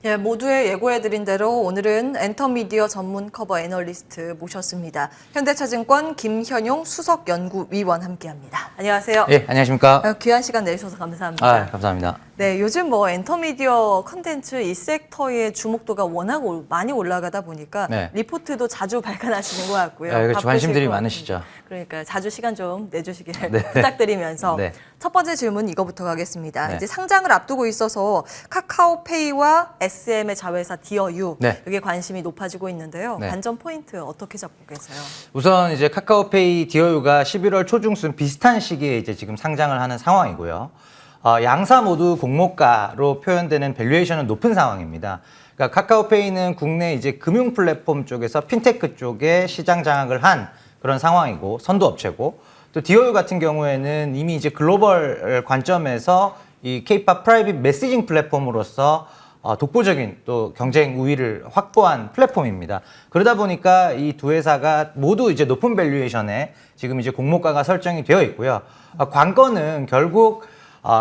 예, 모두에 예고해드린 대로 오늘은 엔터미디어 전문 커버 애널리스트 모셨습니다. 현대차증권 김현용 수석연구위원 함께합니다. 안녕하세요. 예, 안녕하십니까. 귀한 시간 내주셔서 감사합니다. 감사합니다. 네, 요즘 엔터미디어 컨텐츠 이 섹터의 주목도가 워낙 많이 올라가다 보니까 네. 리포트도 자주 발간하시는 것 같고요. 그렇죠. 관심들이 것 많으시죠. 그러니까 자주 시간 좀 내주시길 네. 부탁드리면서 네. 첫 번째 질문 이거부터 가겠습니다. 네. 이제 상장을 앞두고 있어서 카카오페이와 SM의 자회사 디어유 네. 여기에 관심이 높아지고 있는데요. 네. 관전 포인트 어떻게 잡고 계세요? 우선 이제 카카오페이 디어유가 11월 초중순 비슷한 시기에 이제 지금 상장을 하는 상황이고요. 양사 모두 공모가로 표현되는 밸류에이션은 높은 상황입니다. 그러니까 카카오페이는 국내 이제 금융 플랫폼 쪽에서 핀테크 쪽에 시장 장악을 한 그런 상황이고 선도 업체고, 또 디어유 같은 경우에는 이미 이제 글로벌 관점에서 이 K-팝 프라이빗 메시징 플랫폼으로서 독보적인 또 경쟁 우위를 확보한 플랫폼입니다. 그러다 보니까 이 두 회사가 모두 이제 높은 밸류에이션에 지금 이제 공모가가 설정이 되어 있고요. 관건은 결국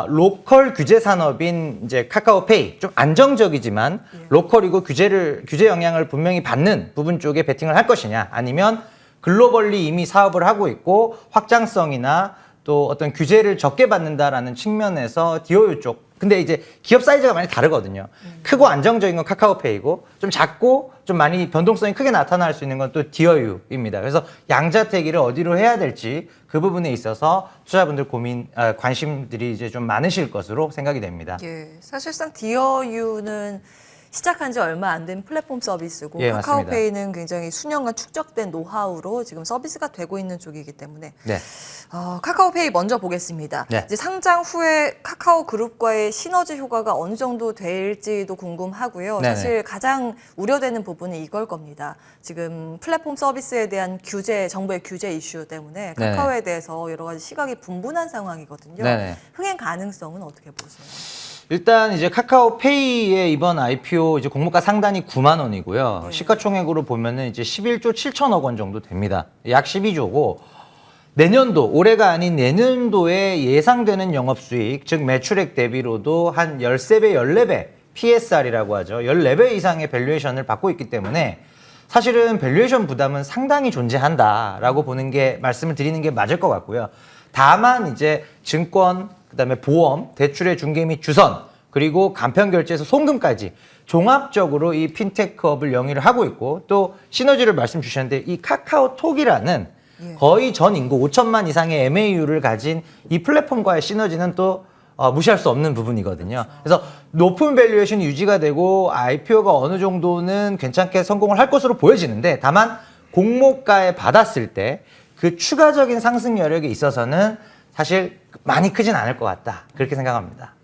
로컬 규제 산업인 이제 카카오페이, 좀 안정적이지만 로컬이고 규제 영향을 분명히 받는 부분 쪽에 베팅을 할 것이냐, 아니면 글로벌리 이미 사업을 하고 있고 확장성이나 또 어떤 규제를 적게 받는다라는 측면에서 디어유 쪽. 근데 이제 기업 사이즈가 많이 다르거든요. 크고 안정적인 건 카카오페이고, 좀 작고 좀 많이 변동성이 크게 나타날 수 있는 건 또 디어유입니다. 그래서 양자택일을 어디로 해야 될지 그 부분에 있어서 투자분들 관심들이 이제 좀 많으실 것으로 생각이 됩니다. 예, 사실상 디어유는 시작한 지 얼마 안 된 플랫폼 서비스고, 예, 카카오페이는 굉장히 수년간 축적된 노하우로 지금 서비스가 되고 있는 쪽이기 때문에 네. 카카오페이 먼저 보겠습니다. 네. 이제 상장 후에 카카오 그룹과의 시너지 효과가 어느 정도 될지도 궁금하고요. 네네. 사실 가장 우려되는 부분은 이걸 겁니다. 지금 플랫폼 서비스에 대한 규제, 정부의 규제 이슈 때문에 네네. 카카오에 대해서 여러 가지 시각이 분분한 상황이거든요. 네네. 흥행 가능성은 어떻게 보세요? 일단 이제 카카오페이의 이번 IPO 이제 공모가 상단이 9만 원이고요. 네. 시가총액으로 보면은 이제 11조 7천억 원 정도 됩니다. 약 12조고, 내년도, 올해가 아닌 내년도에 예상되는 영업수익, 즉 매출액 대비로도 한 13배, 14배, PSR이라고 하죠. 14배 이상의 밸류에이션을 받고 있기 때문에 사실은 밸류에이션 부담은 상당히 존재한다라고 보는 게, 말씀을 드리는 게 맞을 것 같고요. 다만 이제 증권, 그다음에 보험, 대출의 중개 및 주선, 그리고 간편결제에서 송금까지 종합적으로 이 핀테크업을 영위를 하고 있고, 또 시너지를 말씀 주셨는데 이 카카오톡이라는 거의 전 인구 5천만 이상의 MAU를 가진 이 플랫폼과의 시너지는 또 무시할 수 없는 부분이거든요. 그래서 높은 밸류에이션이 유지가 되고 IPO가 어느 정도는 괜찮게 성공을 할 것으로 보여지는데, 다만 공모가에 받았을 때 그 추가적인 상승 여력에 있어서는 사실 많이 크진 않을 것 같다, 그렇게 생각합니다.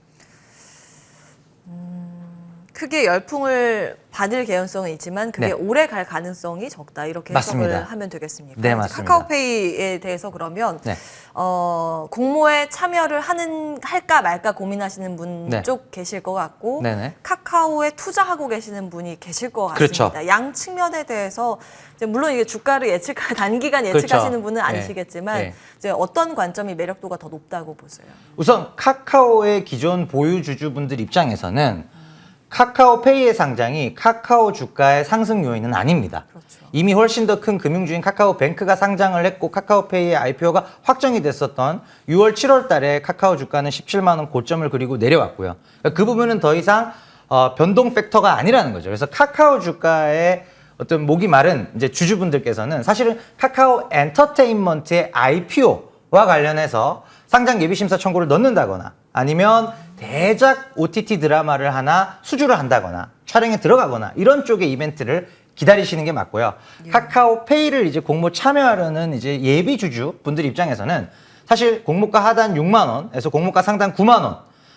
크게 열풍을 받을 개연성은 있지만 그게 네. 오래 갈 가능성이 적다, 이렇게 맞습니다. 해석을 하면 되겠습니까? 네, 이제 맞습니다. 카카오페이에 대해서 그러면 네. 공모에 참여를 할까 말까 고민하시는 분 네. 쪽 계실 것 같고, 네네. 카카오에 투자하고 계시는 분이 계실 것 그렇죠. 같습니다. 양 측면에 대해서 이제 물론 이게 주가를 단기간 그렇죠. 예측하시는 분은 네. 아니시겠지만 네. 이제 어떤 관점이 매력도가 더 높다고 보세요? 우선 카카오의 기존 보유 주주분들 입장에서는 카카오페이의 상장이 카카오 주가의 상승 요인은 아닙니다. 그렇죠. 이미 훨씬 더 큰 금융주인 카카오뱅크가 상장을 했고, 카카오페이의 IPO가 확정이 됐었던 6월, 7월 달에 카카오 주가는 17만 원 고점을 그리고 내려왔고요. 그 부분은 더 이상 변동 팩터가 아니라는 거죠. 그래서 카카오 주가의 어떤 목이 마른 이제 주주분들께서는 사실은 카카오 엔터테인먼트의 IPO와 관련해서 상장 예비심사 청구를 넣는다거나, 아니면 대작 OTT 드라마를 하나 수주를 한다거나 촬영에 들어가거나 이런 쪽의 이벤트를 기다리시는 게 맞고요. 카카오페이를 이제 공모 참여하려는 이제 예비 주주 분들 입장에서는 사실 공모가 하단 6만 원에서 공모가 상단 9만 원,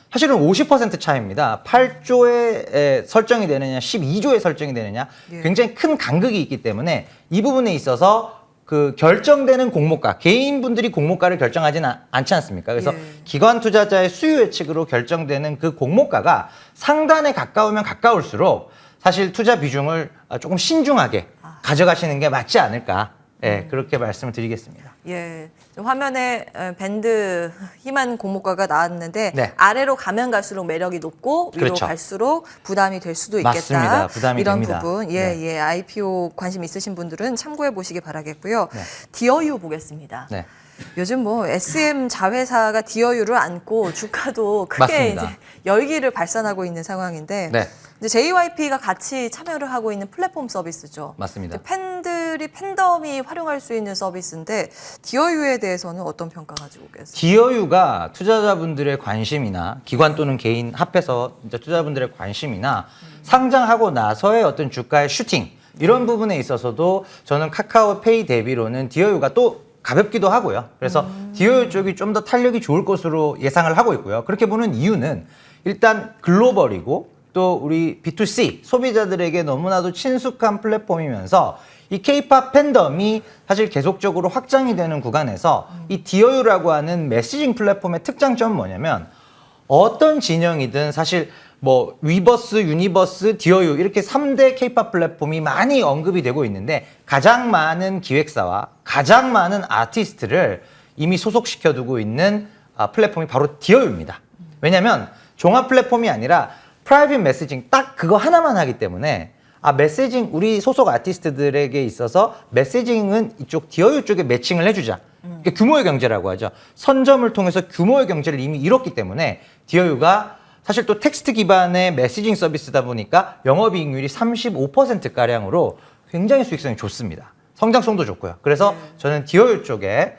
사실은 50% 차이입니다. 8조에 설정이 되느냐, 12조에 설정이 되느냐, 굉장히 큰 간극이 있기 때문에 이 부분에 있어서 그 결정되는 공모가, 개인분들이 공모가를 결정하지는 않지 않습니까? 그래서 기관 투자자의 수요 예측으로 결정되는 그 공모가가 상단에 가까우면 가까울수록 사실 투자 비중을 조금 신중하게 가져가시는 게 맞지 않을까, 예, 그렇게 말씀을 드리겠습니다. 예, 화면에 밴드 희만 공모가가 나왔는데 네. 아래로 가면 갈수록 매력이 높고 위로 그렇죠. 갈수록 부담이 될 수도 있겠다. 맞습니다. 부담이 이런 됩니다. 부분, 네. IPO 관심 있으신 분들은 참고해 보시기 바라겠고요. 네. 디어유 보겠습니다. 네. 요즘 뭐 SM 자회사가 디어유를 안고 주가도 크게 맞습니다. 이제 열기를 발산하고 있는 상황인데 네. 이제 JYP가 같이 참여를 하고 있는 플랫폼 서비스죠. 맞습니다. 팬들이 팬덤이 활용할 수 있는 서비스인데 디어유에 대해서는 어떤 평가 가지고 계세요? 디어유가 투자자분들의 관심이나 기관 또는 개인 합해서 이제 투자자분들의 관심이나 상장하고 나서의 어떤 주가의 슈팅 이런 부분에 있어서도 저는 카카오페이 대비로는 디어유가 또 가볍기도 하고요. 그래서 디어유 쪽이 좀 더 탄력이 좋을 것으로 예상을 하고 있고요. 그렇게 보는 이유는 일단 글로벌이고 또 우리 B2C 소비자들에게 너무나도 친숙한 플랫폼이면서 이 K-팝 팬덤이 사실 계속적으로 확장이 되는 구간에서 이 디어유라고 하는 메시징 플랫폼의 특장점은 뭐냐면 어떤 진영이든 사실 뭐 위버스, 유니버스, 디어유 이렇게 3대 K-팝 플랫폼이 많이 언급이 되고 있는데 가장 많은 기획사와 가장 많은 아티스트를 이미 소속시켜 두고 있는 플랫폼이 바로 디어유입니다. 왜냐하면 종합 플랫폼이 아니라 프라이빗 메시징 딱 그거 하나만 하기 때문에 메시징 우리 소속 아티스트들에게 있어서 메시징은 이쪽 디어유 쪽에 매칭을 해주자. 그러니까 규모의 경제라고 하죠. 선점을 통해서 규모의 경제를 이미 이뤘기 때문에 디어유가 사실 또 텍스트 기반의 메시징 서비스다 보니까 영업이익률이 35%가량으로 굉장히 수익성이 좋습니다. 성장성도 좋고요. 그래서 저는 디어유 쪽에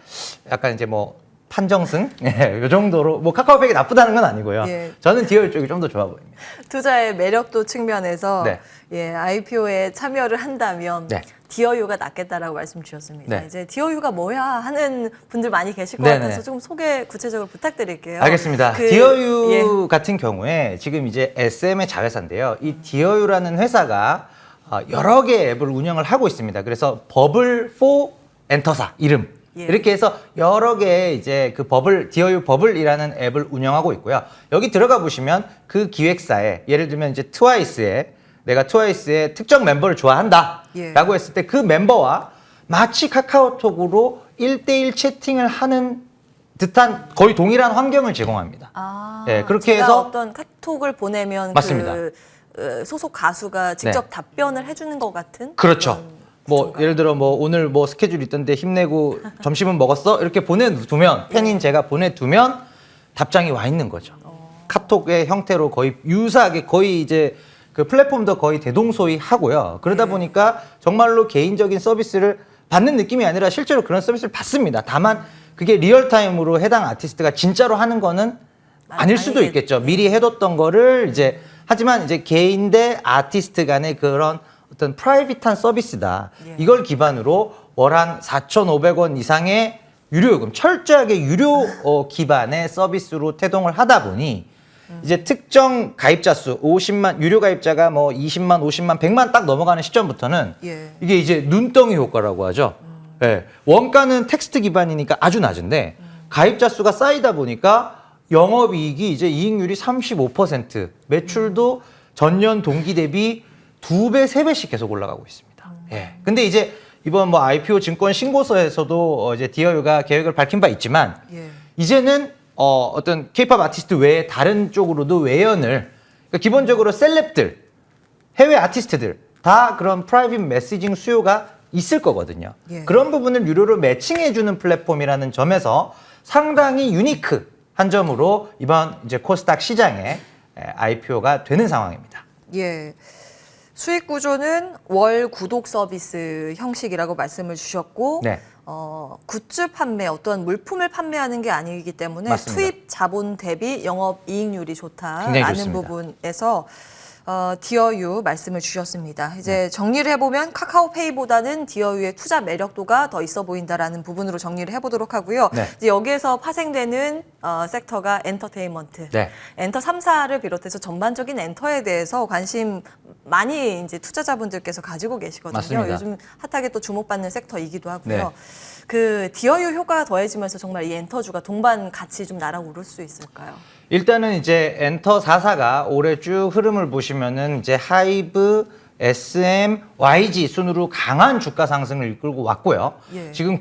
약간 이제 뭐 판정승? 이 정도로 뭐 카카오백이 나쁘다는 건 아니고요. 예. 저는 디어유 쪽이 좀 더 좋아 보입니다. 투자의 매력도 측면에서 네. IPO에 참여를 한다면 네. 디어유가 낫겠다라고 말씀 주셨습니다. 네. 이제 디어유가 뭐야 하는 분들 많이 계실 것 네네. 같아서 좀 소개 구체적으로 부탁드릴게요. 알겠습니다. 디어유 같은 경우에 지금 이제 SM의 자회사인데요. 이 디어유라는 회사가 여러 개의 앱을 운영을 하고 있습니다. 그래서 버블 4 엔터사 이름 이렇게 해서 여러 개의 이제 그 디어유 버블이라는 앱을 운영하고 있고요. 여기 들어가 보시면 그 기획사에 예를 들면 이제 내가 트와이스의 특정 멤버를 좋아한다 라고 했을 때 그 멤버와 마치 카카오톡으로 1대1 채팅을 하는 듯한 거의 동일한 환경을 제공합니다. 그렇게 제가 해서 어떤 카톡을 보내면 맞습니다. 소속 가수가 직접 답변을 해주는 것 같은 그렇죠. 뭐 예를 들어 뭐 오늘 뭐 스케줄 있던데 힘내고 점심은 먹었어? 이렇게 보내두면 팬인 제가 보내두면 답장이 와 있는 거죠. 카톡의 형태로 거의 유사하게 거의 이제 그 플랫폼도 거의 대동소이하고요. 그러다 보니까 정말로 개인적인 서비스를 받는 느낌이 아니라 실제로 그런 서비스를 받습니다. 다만 그게 리얼타임으로 해당 아티스트가 진짜로 하는 거는 아닐 수도 있겠죠. 미리 해뒀던 거를 이제 하지만 이제 개인 대 아티스트 간의 그런 어떤 프라이빗한 서비스다. 이걸 기반으로 월 한 4,500원 이상의 유료요금, 철저하게 유료 기반의 서비스로 태동을 하다 보니 이제 특정 가입자 수 50만 유료 가입자가 뭐 20만, 50만, 100만 딱 넘어가는 시점부터는 이게 이제 눈덩이 효과라고 하죠. 원가는 텍스트 기반이니까 아주 낮은데 가입자 수가 쌓이다 보니까 영업이익이 이제 이익률이 35%, 매출도 전년 동기 대비 2배, 3배씩 계속 올라가고 있습니다. 근데 이제 이번 뭐 IPO 증권 신고서에서도 이제 디어유가 계획을 밝힌 바 있지만 이제는 어떤 K-팝 아티스트 외에 다른 쪽으로도 외연을 그러니까 기본적으로 셀럽들, 해외 아티스트들 다 그런 프라이빗 메시징 수요가 있을 거거든요. 그런 부분을 유료로 매칭해주는 플랫폼이라는 점에서 상당히 유니크한 점으로 이번 이제 코스닥 시장에 IPO가 되는 상황입니다. 수익 구조는 월 구독 서비스 형식이라고 말씀을 주셨고 굿즈 판매, 어떤 물품을 판매하는 게 아니기 때문에 맞습니다. 투입 자본 대비 영업 이익률이 좋다라는 굉장히 좋습니다. 부분에서 디어유 말씀을 주셨습니다. 이제 정리를 해보면 카카오페이보다는 디어유의 투자 매력도가 더 있어 보인다라는 부분으로 정리를 해보도록 하고요. 이제 여기에서 파생되는 섹터가 엔터테인먼트, 엔터 3사를 비롯해서 전반적인 엔터에 대해서 관심 많이 이제 투자자분들께서 가지고 계시거든요. 맞습니다. 요즘 핫하게 또 주목받는 섹터이기도 하고요. 그 디어유 효과가 더해지면서 정말 이 엔터주가 동반 같이 좀 날아오를 수 있을까요? 일단은 이제 엔터 4사가 올해 쭉 흐름을 보시면은 이제 하이브, SM, YG 순으로 강한 주가 상승을 이끌고 왔고요. 예. 지금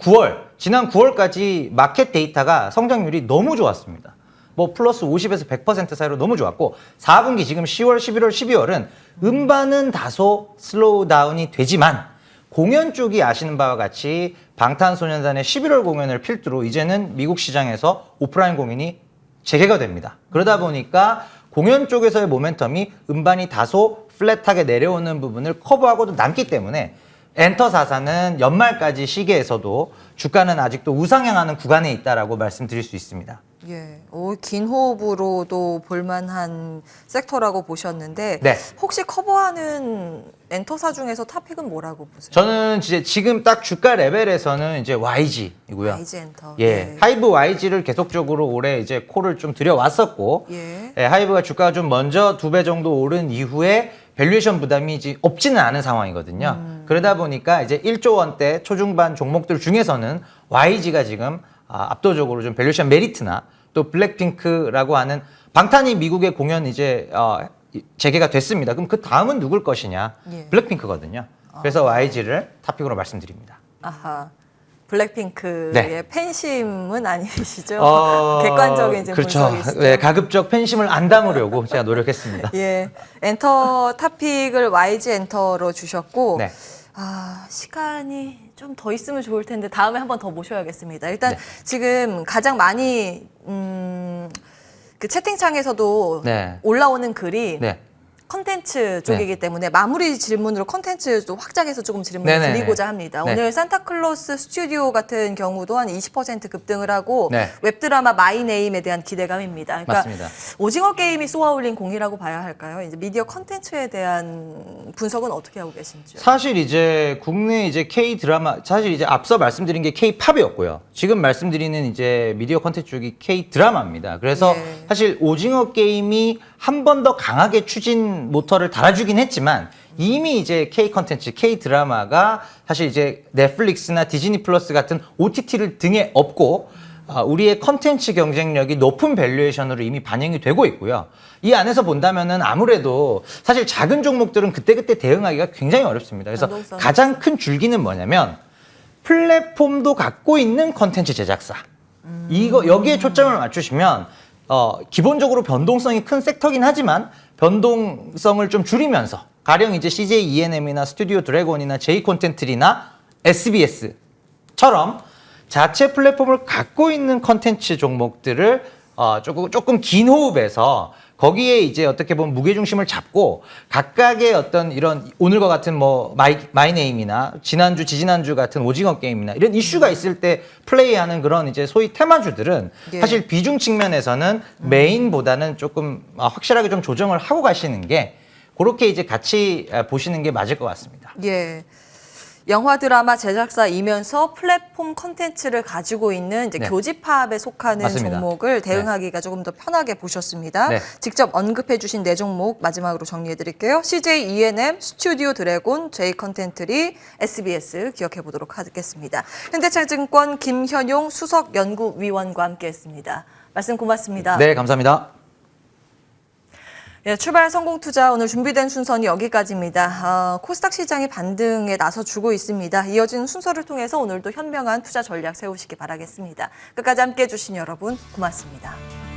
지난 9월까지 마켓 데이터가 성장률이 너무 좋았습니다. 뭐 플러스 50에서 100% 사이로 너무 좋았고 4분기 지금 10월, 11월, 12월은 음반은 다소 슬로우 다운이 되지만 공연 쪽이 아시는 바와 같이 방탄소년단의 11월 공연을 필두로 이제는 미국 시장에서 오프라인 공연이 재개가 됩니다. 그러다 보니까 공연 쪽에서의 모멘텀이 음반이 다소 플랫하게 내려오는 부분을 커버하고도 남기 때문에 엔터사사는 연말까지 시기에서도 주가는 아직도 우상향하는 구간에 있다라고 말씀드릴 수 있습니다. 예, 긴 호흡으로도 볼만한 섹터라고 보셨는데 네. 혹시 커버하는 엔터사 중에서 탑픽은 뭐라고 보세요? 저는 이제 지금 딱 주가 레벨에서는 이제 YG이고요. YG 엔터. 예, 하이브 YG를 계속적으로 올해 이제 콜을 좀 들여왔었고, 예. 하이브가 주가가 좀 먼저 2배 정도 오른 이후에 밸류에이션 부담이 이제 없지는 않은 상황이거든요. 그러다 보니까 이제 1조 원대 초중반 종목들 중에서는 YG가 지금 압도적으로 좀 밸류에이션 메리트나 또 블랙핑크라고 하는 방탄이 미국의 공연 이제 재개가 됐습니다. 그럼 그 다음은 누굴 것이냐? 예. 블랙핑크거든요. 그래서 YG를 탑픽으로 말씀드립니다. 아하. 블랙핑크의 네. 팬심은 아니시죠? 객관적인 지금 그렇죠. 분석이시죠? 네, 가급적 팬심을 안 담으려고 제가 노력했습니다. 예, 엔터 탑픽을 YG 엔터로 주셨고 네. 시간이 좀 더 있으면 좋을 텐데 다음에 한 번 더 모셔야겠습니다. 일단 네. 지금 가장 많이 그 채팅창에서도 네. 올라오는 글이 네. 컨텐츠 쪽이기 때문에 마무리 질문으로 컨텐츠도 확장해서 조금 질문을 네네네. 드리고자 합니다. 네. 오늘 산타클로스 스튜디오 같은 경우도 한 20% 급등을 하고 네. 웹드라마 마이네임에 대한 기대감입니다. 그러니까 맞습니다. 오징어 게임이 쏘아올린 공이라고 봐야 할까요? 이제 미디어 컨텐츠에 대한 분석은 어떻게 하고 계신지요? 사실 이제 국내 이제 K 드라마 사실 이제 앞서 말씀드린 게 K 팝이었고요. 지금 말씀드리는 이제 미디어 컨텐츠 쪽이 K 드라마입니다. 그래서 네. 사실 오징어 게임이 한 번 더 강하게 추진 모터를 달아주긴 했지만 이미 이제 K 컨텐츠, K 드라마가 사실 이제 넷플릭스나 디즈니 플러스 같은 OTT를 등에 업고 우리의 컨텐츠 경쟁력이 높은 밸류에이션으로 이미 반영이 되고 있고요. 이 안에서 본다면은 아무래도 사실 작은 종목들은 그때그때 대응하기가 굉장히 어렵습니다. 그래서 변동성이 가장 큰 줄기는 뭐냐면 플랫폼도 갖고 있는 컨텐츠 제작사. 여기에 초점을 맞추시면 기본적으로 변동성이 큰 섹터긴 하지만 변동성을 좀 줄이면서 가령 이제 CJ ENM이나 스튜디오 드래곤이나 J 콘텐츠나 SBS처럼 자체 플랫폼을 갖고 있는 컨텐츠 종목들을 조금 긴 호흡에서 거기에 이제 어떻게 보면 무게중심을 잡고 각각의 어떤 이런 오늘과 같은 뭐 마이네임이나 지난주, 지지난주 같은 오징어 게임이나 이런 이슈가 있을 때 플레이하는 그런 이제 소위 테마주들은 예. 사실 비중 측면에서는 메인보다는 조금 확실하게 좀 조정을 하고 가시는 게 그렇게 이제 같이 보시는 게 맞을 것 같습니다. 예. 영화 드라마 제작사이면서 플랫폼 컨텐츠를 가지고 있는 이제 네. 교집합에 속하는 맞습니다. 종목을 대응하기가 조금 더 편하게 보셨습니다. 네. 직접 언급해 주신 네 종목 마지막으로 정리해 드릴게요. CJ ENM, 스튜디오 드래곤, J 컨텐츠리, SBS 기억해 보도록 하겠습니다. 현대차증권 김현용 수석 연구위원과 함께했습니다. 말씀 고맙습니다. 네, 감사합니다. 예, 출발 성공 투자 오늘 준비된 순서는 여기까지입니다. 코스닥 시장이 반등에 나서주고 있습니다. 이어진 순서를 통해서 오늘도 현명한 투자 전략 세우시기 바라겠습니다. 끝까지 함께해 주신 여러분 고맙습니다.